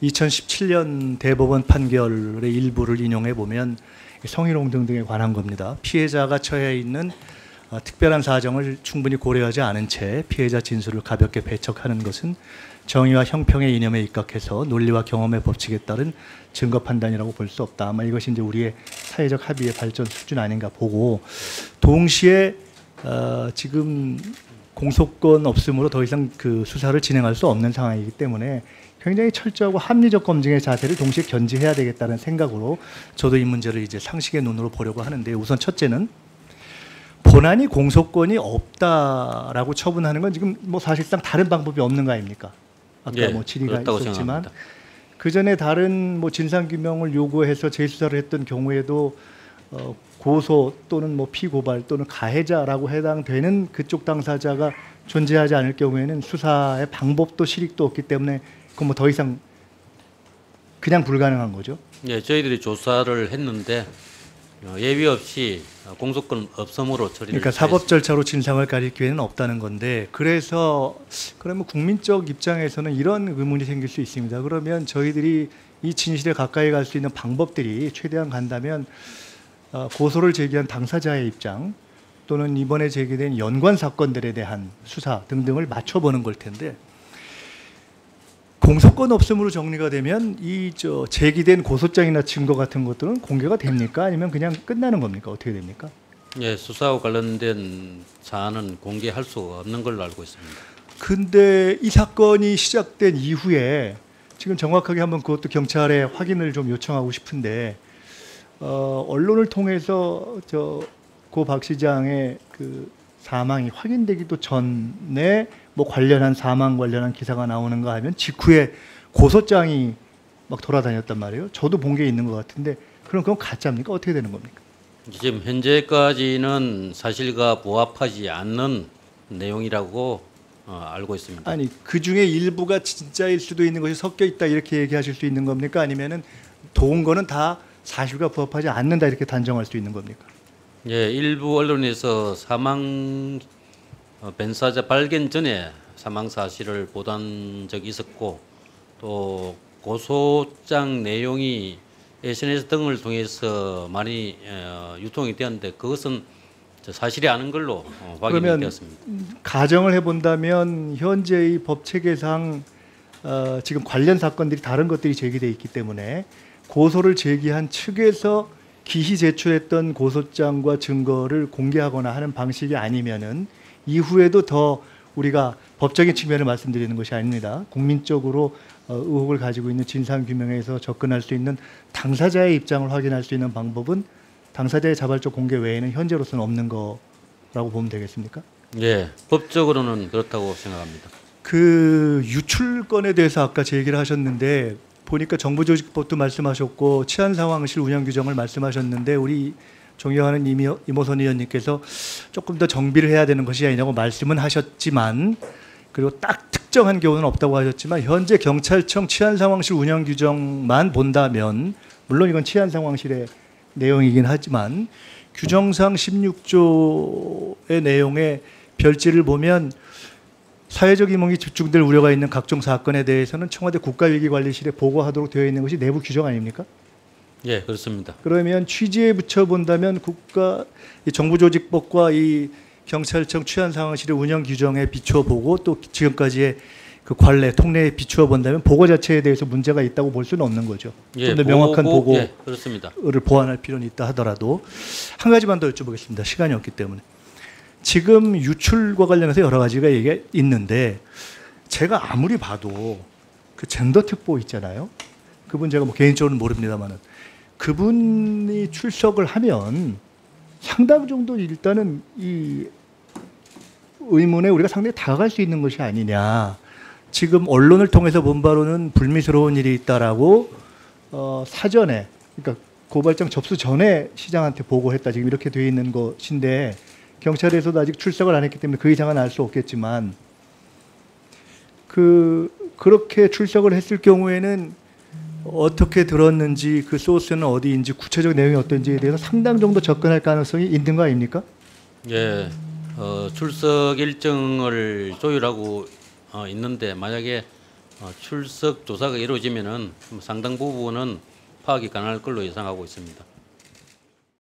2017년 대법원 판결의 일부를 인용해 보면 성희롱 등등에 관한 겁니다. 피해자가 처해 있는 특별한 사정을 충분히 고려하지 않은 채 피해자 진술을 가볍게 배척하는 것은 정의와 형평의 이념에 입각해서 논리와 경험의 법칙에 따른 증거 판단이라고 볼 수 없다. 아마 이것이 이제 우리의 사회적 합의의 발전 수준 아닌가 보고, 동시에 지금 공소권 없음으로 더 이상 그 수사를 진행할 수 없는 상황이기 때문에 굉장히 철저하고 합리적 검증의 자세를 동시에 견지해야 되겠다는 생각으로 저도 이 문제를 이제 상식의 눈으로 보려고 하는데, 우선 첫째는 본안이 공소권이 없다라고 처분하는 건 지금 뭐 사실상 다른 방법이 없는 거 아닙니까? 아까 뭐 질의가 있었지만 그 전에 다른 뭐 진상 규명을 요구해서 재수사를 했던 경우에도 고소 또는 뭐 피고발 또는 가해자라고 해당되는 그쪽 당사자가 존재하지 않을 경우에는 수사의 방법도 실익도 없기 때문에 그건 뭐 더 이상 그냥 불가능한 거죠. 예, 저희들이 조사를 했는데 예외 없이 공소권 없음으로 처리를. 그러니까 사법 절차로 진상을 가릴 기회는 없다는 건데, 그래서 그러면 국민적 입장에서는 이런 의문이 생길 수 있습니다. 그러면 저희들이 이 진실에 가까이 갈 수 있는 방법들이 최대한 간다면 고소를 제기한 당사자의 입장 또는 이번에 제기된 연관 사건들에 대한 수사 등등을 맞춰보는 걸 텐데, 공소권 없음으로 정리가 되면 이 제기된 고소장이나 증거 같은 것들은 공개가 됩니까? 아니면 그냥 끝나는 겁니까? 어떻게 됩니까? 예, 수사와 관련된 사안은 공개할 수 없는 걸로 알고 있습니다. 근데 이 사건이 시작된 이후에 지금 정확하게 한번 그것도 경찰에 확인을 좀 요청하고 싶은데, 언론을 통해서 고 박 시장의 그 사망이 확인되기도 전에 뭐 관련한 사망 관련한 기사가 나오는가 하면 직후에 고소장이 막 돌아다녔단 말이에요. 저도 본 게 있는 것 같은데, 그럼 그건 가짜입니까? 어떻게 되는 겁니까? 지금 현재까지는 사실과 부합하지 않는 내용이라고 알고 있습니다. 아니, 그 중에 일부가 진짜일 수도 있는 것이 섞여 있다 이렇게 얘기하실 수 있는 겁니까? 아니면은 도운 거는 다 사실과 부합하지 않는다 이렇게 단정할 수 있는 겁니까? 예, 일부 언론에서 사망 변사자 발견 전에 사망 사실을 보도한 적이 있었고, 또 고소장 내용이 SNS 등을 통해서 많이 유통이 되었는데 그것은 사실이 아닌 걸로 확인이 되었습니다. 가정을 해본다면 현재의 법 체계상 지금 관련 사건들이 다른 것들이 제기돼 있기 때문에 고소를 제기한 측에서 기시 제출했던 고소장과 증거를 공개하거나 하는 방식이 아니면은 이후에도 더 우리가 법적인 측면을 말씀드리는 것이 아닙니다. 국민적으로 의혹을 가지고 있는 진상규명에서 접근할 수 있는 당사자의 입장을 확인할 수 있는 방법은 당사자의 자발적 공개 외에는 현재로서는 없는 거라고 보면 되겠습니까? 예, 법적으로는 그렇다고 생각합니다. 그 유출건에 대해서 아까 제 얘기를 하셨는데, 보니까 정부조직법도 말씀하셨고 치안상황실 운영규정을 말씀하셨는데, 우리 존경하는 이모선 의원님께서 조금 더 정비를 해야 되는 것이 아니냐고 말씀은 하셨지만, 그리고 딱 특정한 경우는 없다고 하셨지만, 현재 경찰청 치안상황실 운영규정만 본다면, 물론 이건 치안상황실의 내용이긴 하지만 규정상 16조의 내용의 별지를 보면 사회적 이목이 집중될 우려가 있는 각종 사건에 대해서는 청와대 국가위기관리실에 보고하도록 되어 있는 것이 내부 규정 아닙니까? 예, 그렇습니다. 그러면 취지에 붙여본다면 정부조직법과 이 경찰청 치안상황실의 운영 규정에 비춰보고 또 지금까지의 그 관례, 통례에 비추어 본다면 보고 자체에 대해서 문제가 있다고 볼 수는 없는 거죠. 예, 좀 더 명확한 보고를 예, 그렇습니다. 보완할 필요는 있다 하더라도 한 가지만 더 여쭤보겠습니다. 시간이 없기 때문에. 지금 유출과 관련해서 여러 가지가 얘기가 있는데, 제가 아무리 봐도 그 젠더 특보 있잖아요. 그분 제가 뭐 개인적으로는 모릅니다만은 그분이 출석을 하면 상당 정도 일단은 이 의문에 우리가 상당히 다가갈 수 있는 것이 아니냐. 지금 언론을 통해서 본 바로는 불미스러운 일이 있다라고 사전에, 그러니까 고발장 접수 전에 시장한테 보고했다 지금 이렇게 되어 있는 것인데, 경찰에서도 아직 출석을 안 했기 때문에 그 이상은 알 수 없겠지만, 그렇게 출석을 했을 경우에는 어떻게 들었는지, 그 소스는 어디인지, 구체적 내용이 어떤지에 대해서 상당 정도 접근할 가능성이 있는 거 아닙니까? 예, 출석 일정을 조율하고 있는데 만약에 출석 조사가 이루어지면은 상당 부분은 파악이 가능할 걸로 예상하고 있습니다.